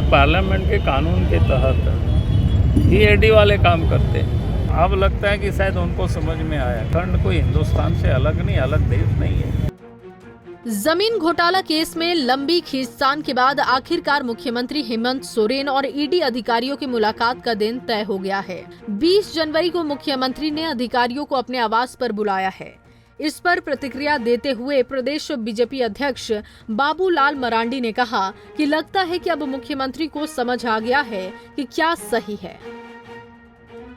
Parliament के कानून के तहत ही ईडी वाले काम करते हैं। अब लगता है कि शायद उनको समझ में आया, खंड कोई हिंदुस्तान से अलग नहीं, अलग देश नहीं है। जमीन घोटाला केस में लंबी खींचतान के बाद आखिरकार मुख्यमंत्री हेमंत सोरेन और ईडी अधिकारियों की मुलाकात का दिन तय हो गया है। 20 जनवरी को मुख्यमंत्री ने अधिकारियों को अपने आवास पर बुलाया है। इस पर प्रतिक्रिया देते हुए प्रदेश बीजेपी अध्यक्ष बाबूलाल मरांडी ने कहा कि लगता है कि अब मुख्यमंत्री को समझ आ गया है कि क्या सही है।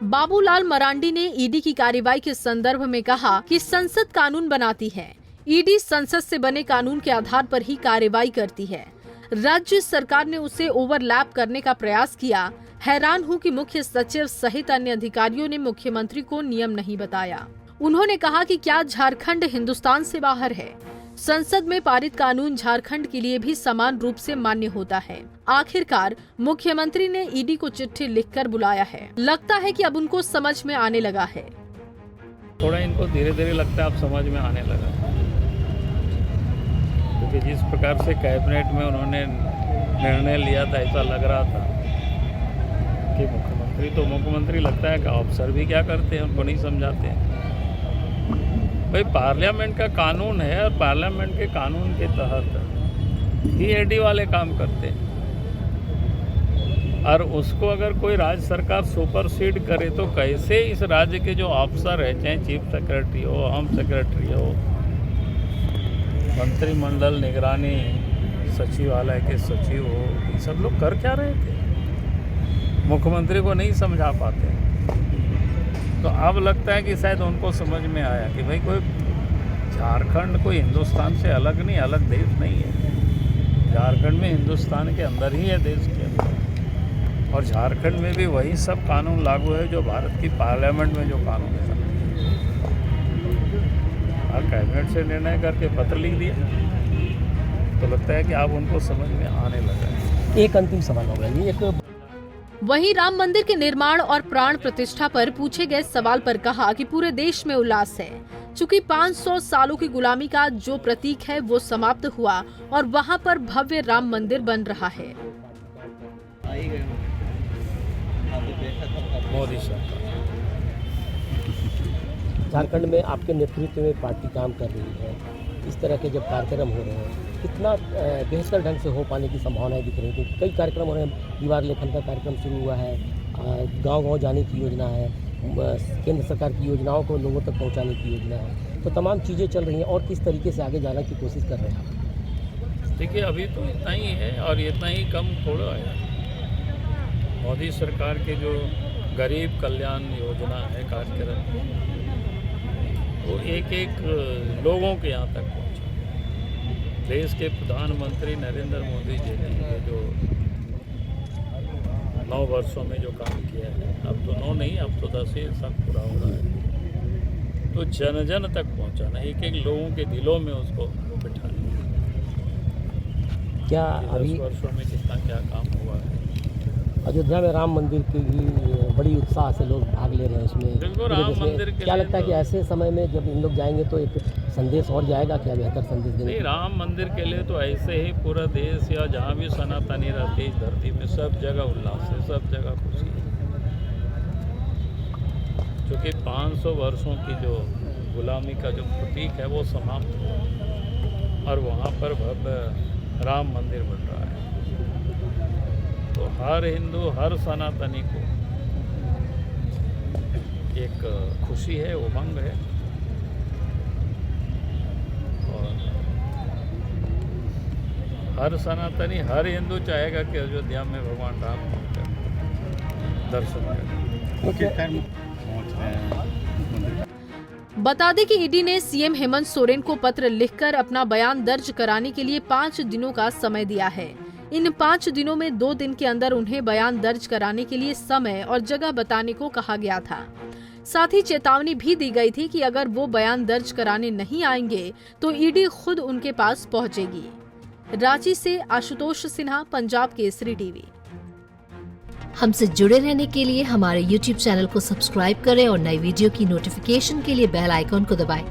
बाबूलाल मरांडी ने ईडी की कार्रवाई के संदर्भ में कहा कि संसद कानून बनाती है, ईडी संसद से बने कानून के आधार पर ही कार्रवाई करती है। राज्य सरकार ने उसे ओवरलैप करने का प्रयास किया। हैरान हूं कि मुख्य सचिव सहित अन्य अधिकारियों ने मुख्यमंत्री को नियम नहीं बताया। उन्होंने कहा कि क्या झारखंड हिंदुस्तान से बाहर है? संसद में पारित कानून झारखंड के लिए भी समान रूप से मान्य होता है। आखिरकार मुख्यमंत्री ने ईडी को चिट्ठी लिखकर बुलाया है। लगता है कि अब उनको समझ में आने लगा है। थोड़ा इनको धीरे धीरे लगता है अब समझ में आने लगा, क्योंकि जिस प्रकार से कैबिनेट में उन्होंने निर्णय लिया था, ऐसा लग रहा था कि मुख्यमंत्री लगता है कि अफसर भी क्या करते हैं, उनको नहीं समझाते हैं। भाई पार्लियामेंट का कानून है और पार्लियामेंट के कानून के तहत ही ईडी वाले काम करते हैं, और उसको अगर कोई राज्य सरकार सुपरसीड करे तो कैसे इस राज्य के जो अफसर है, चाहे चीफ सेक्रेटरी हो, होम सेक्रेटरी हो, मंत्रिमंडल निगरानी सचिवालय के सचिव हो, ये सब लोग कर क्या रहे थे? मुख्यमंत्री को नहीं समझा पाते। तो अब लगता है कि शायद उनको समझ में आया कि भाई कोई झारखंड कोई हिंदुस्तान से अलग नहीं, अलग देश नहीं है। झारखंड में हिंदुस्तान के अंदर ही है, देश के अंदर, और झारखंड में भी वही सब कानून लागू है जो भारत की पार्लियामेंट में जो कानून है। और कैबिनेट से निर्णय करके पत्र लिख दिया, तो लगता है कि अब उनको समझ में आने लगा है। एक अंतिम सवाल होगा ये एक वहीं राम मंदिर के निर्माण और प्राण प्रतिष्ठा पर पूछे गए सवाल पर कहा कि पूरे देश में उल्लास है, चूँकि 500 सालों की गुलामी का जो प्रतीक है वो समाप्त हुआ और वहां पर भव्य राम मंदिर बन रहा है। मोदी सरकार झारखंड में आपके नेतृत्व में पार्टी काम कर रही है, इस तरह के जब कार्यक्रम हो रहे हैं कितना बेहतर ढंग से हो पाने की संभावनाएं दिख रही थी? कई कार्यक्रम हो रहे हैं, दीवार लेखन का कार्यक्रम शुरू हुआ है, गांव-गांव जाने की योजना है, केंद्र सरकार की योजनाओं को लोगों तक पहुंचाने की योजना है, तो तमाम चीज़ें चल रही हैं। और किस तरीके से आगे जाने की कोशिश कर रहे हैं? देखिए अभी तो इतना ही है, और इतना ही कम थोड़ा है। मोदी सरकार के जो गरीब कल्याण योजना है कार्यक्रम, वो एक एक लोगों के यहाँ तक पहुँचा। देश के प्रधानमंत्री नरेंद्र मोदी जी ने ये जो 9 वर्षों में जो काम किया है, अब तो 9 नहीं, अब तो 10 ही साल पूरा हो रहा है, तो जन जन तक पहुँचाना, एक एक लोगों के दिलों में उसको बिठाना। क्या 10 वर्षों में कितना क्या काम हुआ है। अयोध्या में राम मंदिर की भी बड़ी उत्साह से लोग भाग ले रहे हैं उसमें। बिल्कुल, राम मंदिर के क्या लिए लगता है कि ऐसे समय में जब इन लोग जाएंगे तो एक संदेश और जाएगा, क्या बेहतर संदेश देंगे? नहीं, राम मंदिर के लिए तो ऐसे ही पूरा देश या जहाँ भी सनातनी रहती है धरती में, सब जगह उल्लास है, सब जगह खुशी है, क्योंकि 500 वर्षों की जो गुलामी का जो प्रतीक है वो समाप्त हुआ और वहाँ पर भव्य राम मंदिर बन रहा है। तो हर हिंदू, हर सनातनी को एक खुशी है, उमंग है, और हर सनातनी, हर हिंदू चाहेगा कि अयोध्या में भगवान राम दर्शन करें। बता दें कि ईडी ने सीएम हेमंत सोरेन को पत्र लिखकर अपना बयान दर्ज कराने के लिए 5 दिनों का समय दिया है। इन 5 दिनों में 2 दिन के अंदर उन्हें बयान दर्ज कराने के लिए समय और जगह बताने को कहा गया था। साथ ही चेतावनी भी दी गई थी कि अगर वो बयान दर्ज कराने नहीं आएंगे तो ईडी खुद उनके पास पहुंचेगी। रांची से आशुतोष सिन्हा, पंजाब केसरी टीवी। हमसे जुड़े रहने के लिए हमारे YouTube चैनल को सब्सक्राइब करें और नई वीडियो की नोटिफिकेशन के लिए बेल आइकॉन को दबाएं।